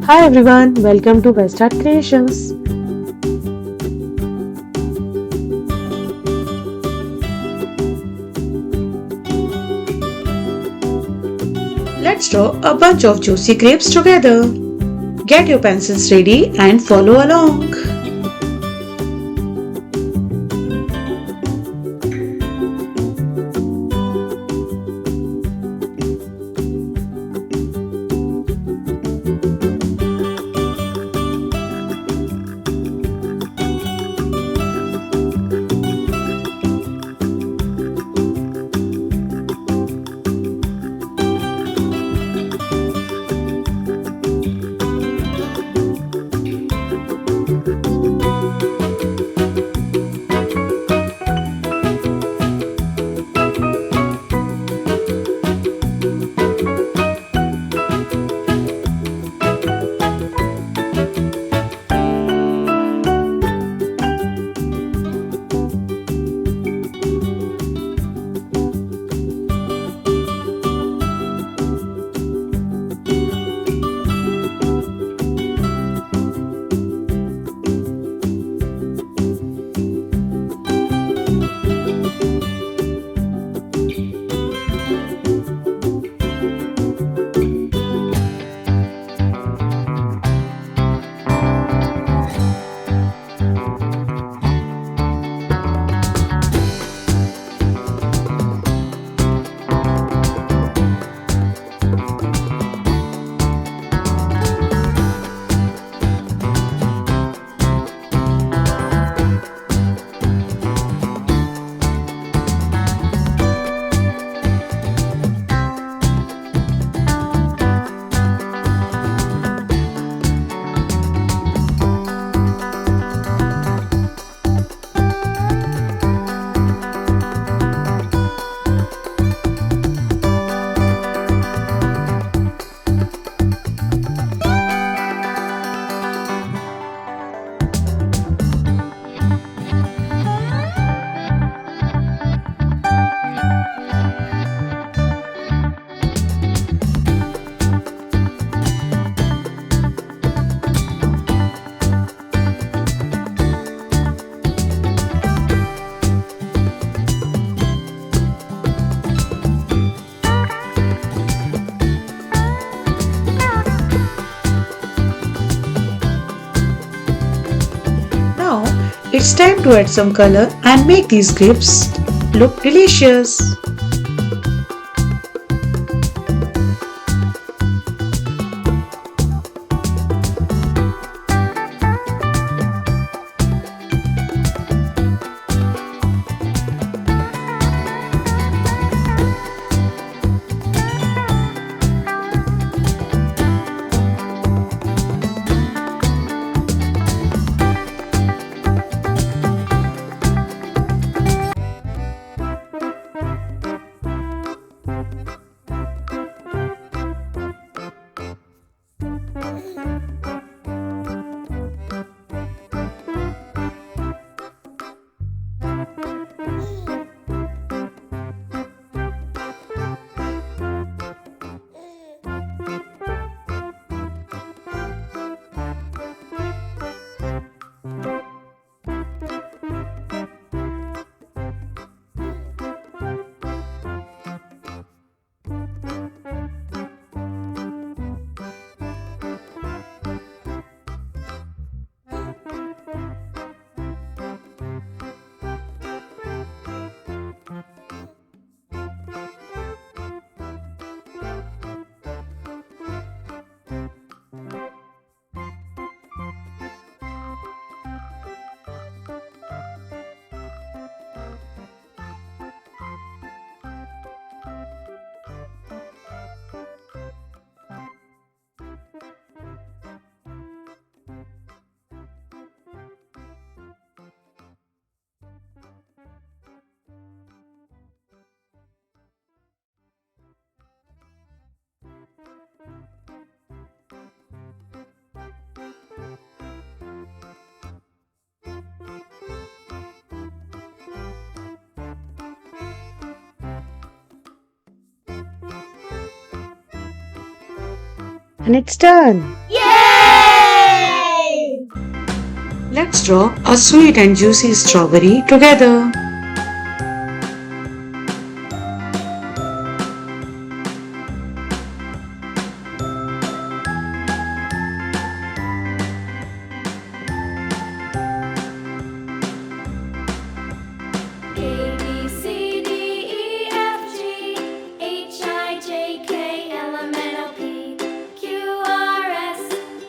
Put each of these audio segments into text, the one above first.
Hi everyone, welcome to Best Art Creations. Let's draw a bunch of juicy grapes together. Get your pencils ready and follow along. Now it's time to add some color and make these grapes look delicious. And it's done. Yay! Let's draw a sweet and juicy strawberry together. A B C D E F G H I J K L M N O P Q R S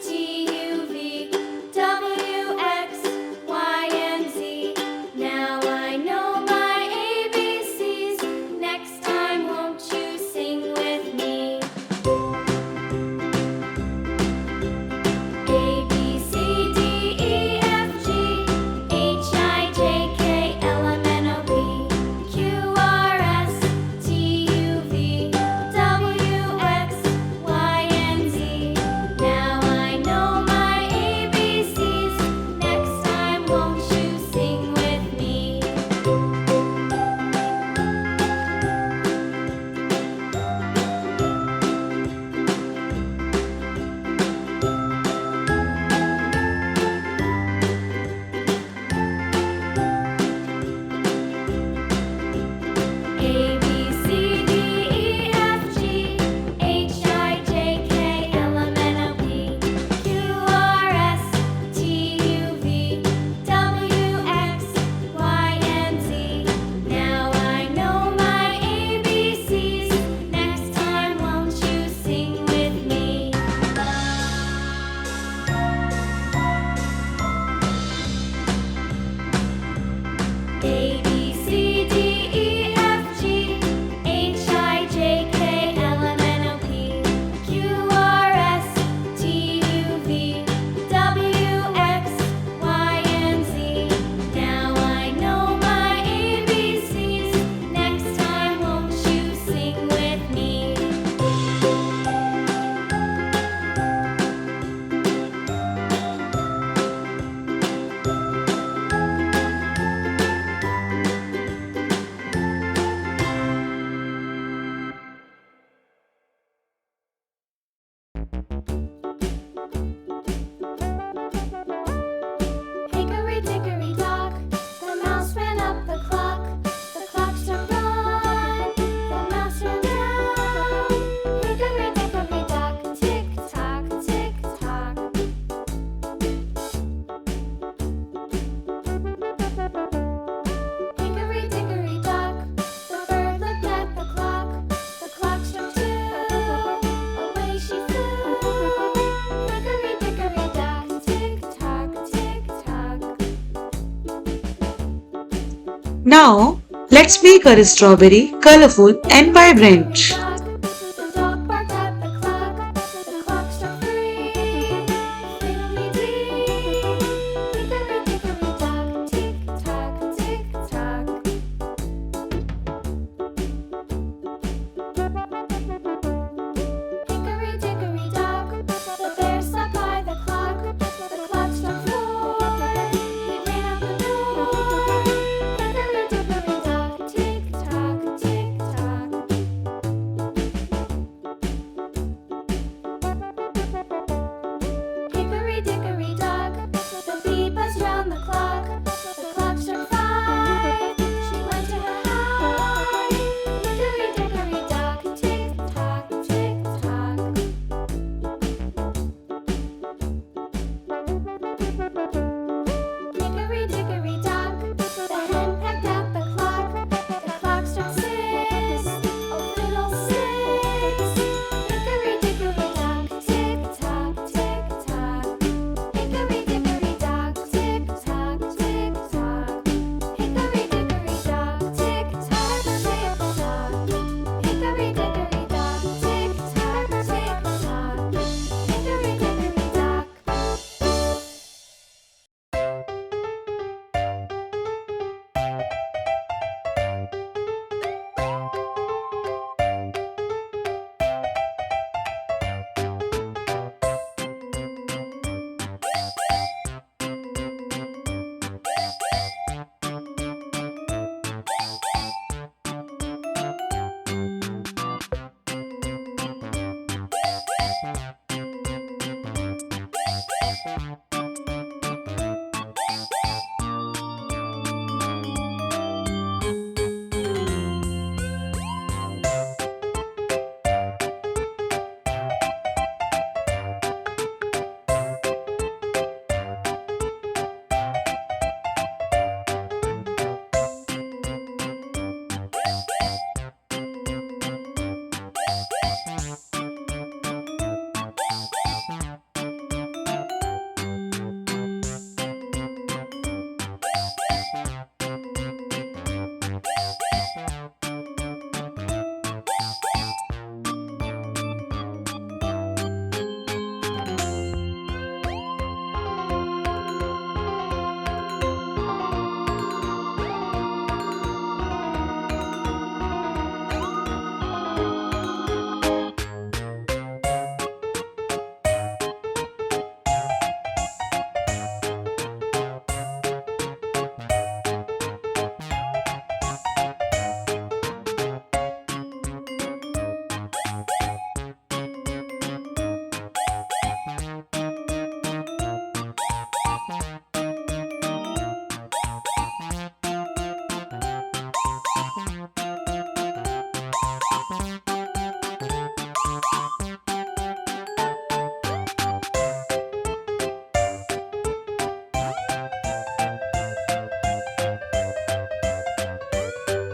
T U V W X Y and Z. Now I know my ABCs. Next time, won't you sing with me? A B C D E F G H I J K L M N O P Q R S T U V W X Y and Z. Now I know my ABCs. Next time, won't you sing with me? A B C D E F G H I J K L M N O P Q R S T U V W X Y and Z. Now I know my ABCs. Next time, won't you sing with me? A B C D E F G H I J K L M N O P Q R S T U V W X Y and Z. Now I know my ABCs. Next time, won't you sing with me? Hickory dickory dock, the mouse ran up the clock. The clock struck one, the mouse ran down. Hickory dickory dock, tick tock, tick tock. Hickory dickory dock, the bird looked at the clock. The clock struck two, away she flew. Hickory dickory dock, tick tock, tick tock. Now, let's make our strawberry colorful and vibrant. The dog barked at the clock. The clock struck three. Fiddly-dee. Hickory-dickory dock. Tick-tock, tick-tock. Hickory-dickory dock. The bear sat by the clock. The clock struck four. He ran out the door. Hickory-dickory dock. Tick-tock, tick-tock. Hickory dickory dock, the bee buzzed round the clock. The clock struck five. She went to her hive. Hickory dickory dock, tick tock, tick tock. Hickory dickory dock, the hen pecked at the clock. The clock struck six. Oh fiddlesticks. Hickory dickory dock, tick tock, tick tock. Hickory dickory dock, tick tock, tick tock. Hickory dickory dock, tick tock, tick tock. Hickory dickory dock, tick tock, tick tock. Hickory dickory dock.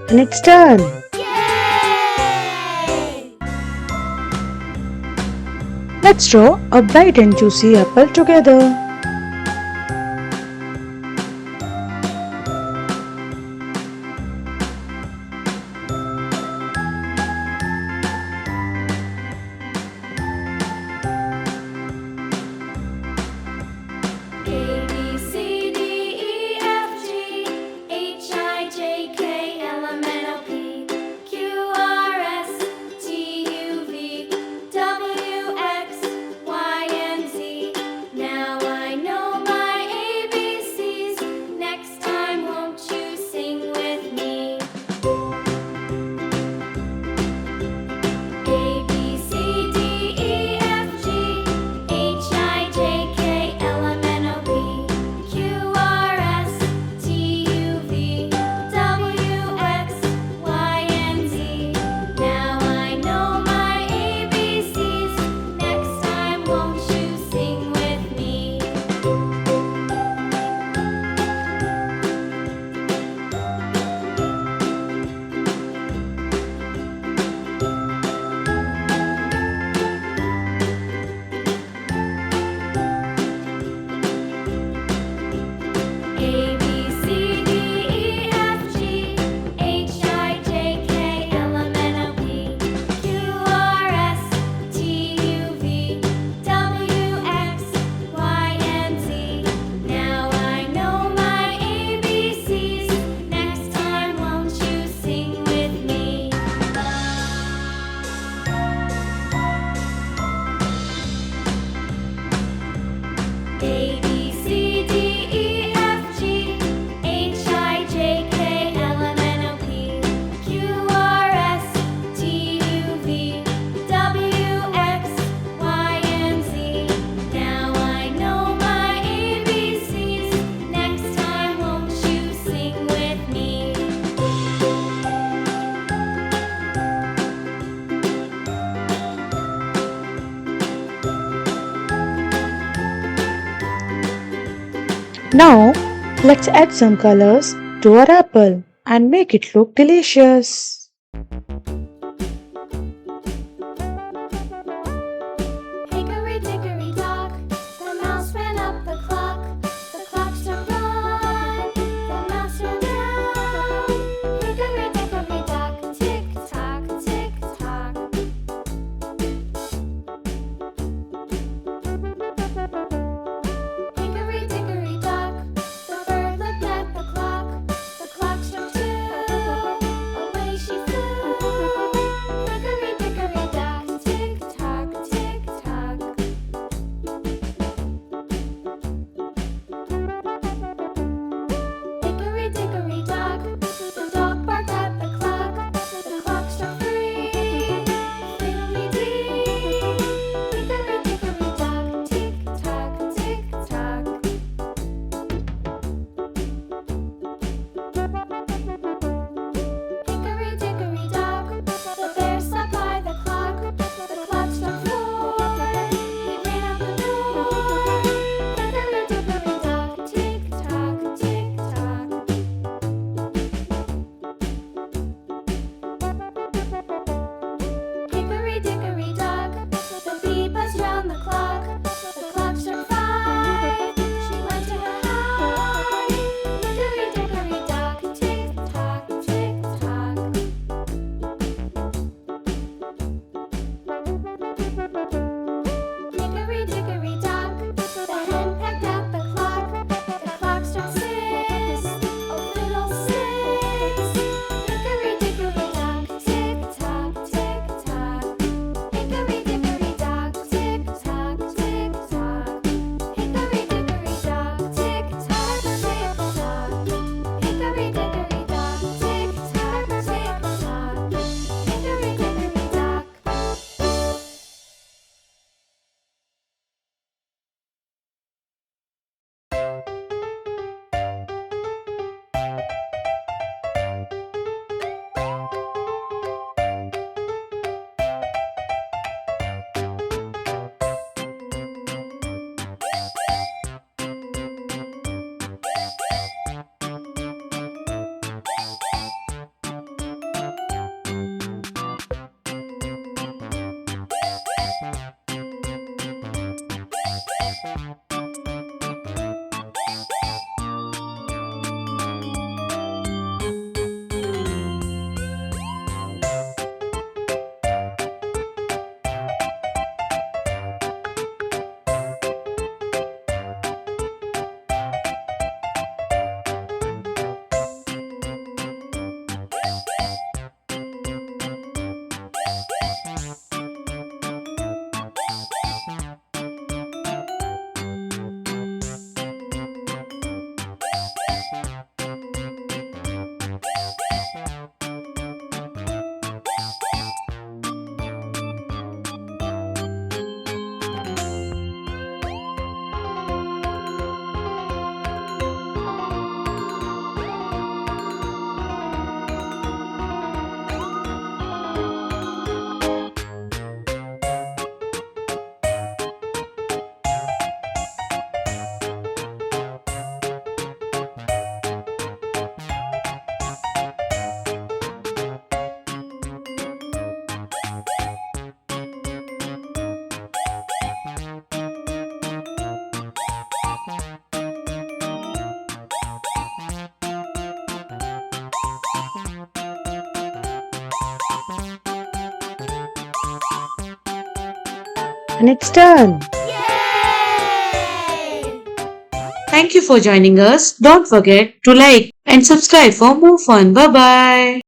and it's done. Yay! Let's draw a bright and juicy apple together. A B C D E F G H I J K L M N O P Q R S T U V W X Y and Z. Now I know my ABCs. Next time, won't you sing with me? A B C D E F G H I J K L M N O P Q R S T U V W X Y and Z. Now I know my ABCs. Next time, won't you sing with me? A B C D E F G H I J K L M N O P Q R S T U V W X Y and Z. Now I know my ABCs. Next time, won't you sing with me? A B C D E F G H I J K L M N O P Q R S T U V W X Y and Z. Now I know my ABCs. Next time, won't you sing with me? Now, let's add some colors to our apple and make it look delicious. Hickory dickory dock, the mouse ran up the clock. The clock struck one, the mouse ran down. Hickory dickory dock, tick tock, tick tock. Hickory dickory dock, the bird looked at the clock. The clock struck two, away she And it's done. Yay! Thank you for joining us. Don't forget to like and subscribe for more fun. Bye bye.